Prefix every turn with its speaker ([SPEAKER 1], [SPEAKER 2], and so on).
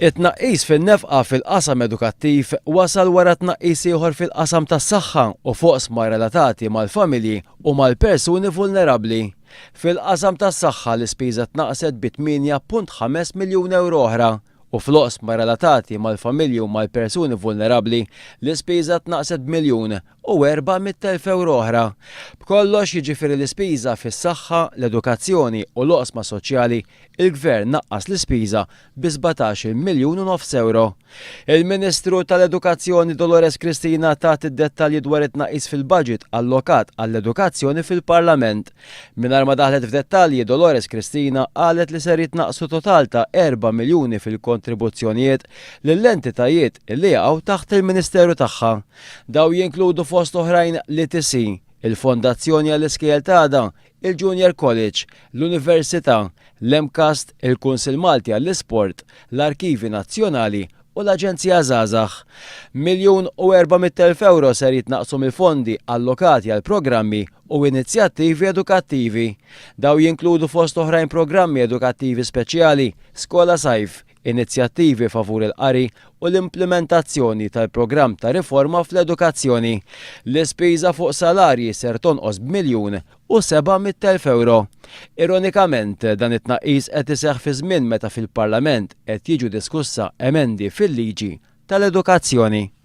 [SPEAKER 1] It-tnaqqis fin-nefqa fil-qasam edukattiv wasal wara tnaqqis ieħor fil-qasam tas-saħħa u foqsma relatati mal-familji u mal-persuni vulnerabbli. Fil-qasam tas-saħħa l-ispiża tnaqqset bi 8.5 miljun euro oħra u fl-oqsma relatati mal-familji u mal-persuni vulnerabbli l-ispiża tnaqqset b'1,400,000 euro oħra. B'kollox jiġifieri l-ispiża fis-saħħa, l-edukazzjoni u l-oqsma soċjali il-Gvern naqqas l-ispiża bi 17 miljun u nofs euro. Il-Ministru tal-Edukazzjoni Dolores Cristina tat id-dettalji dwar it-tnaqqis fil-budget allokat għall-edukazzjoni fil-Parlament. Mingħajr ma daħlet f'dettalji, Dolores Cristina qalet li ser jitnaqqsu total ta' 4 miljuni fil-kontribuzzjonijiet lill-entitajiet li jaqgħu taħt il-Ministeru tagħha. Daw jinkludu fost oħrajn l-ITC, il-Fondazzjoni għall-Iskejjel Tagħda, il-Junior College, l-Università, l-MCAST, il-Kunsill Malti għall-Isport, l-Arkivi Nazzjonali u l-Aġenzija Żgħażagħ. 1,400,000 euro ser jitnaqsu mill-fondi allokati għal programmi u inizjattivi edukattivi. Daw jinkludu fost oħrajn programmi edukattivi speċjali, skola sajf, inizjattivi favur il-qari u l-implementazzjoni tal-programm ta' riforma fl-edukazzjoni. L-ispiża fuq salarji ser tonqos b'1,700,000 euro. Ironikament, dan it-tnaqqis qed iseħħ fi żmien meta fil-Parlament qed jiġu diskussa emendi fil-liġi tal-edukazzjoni.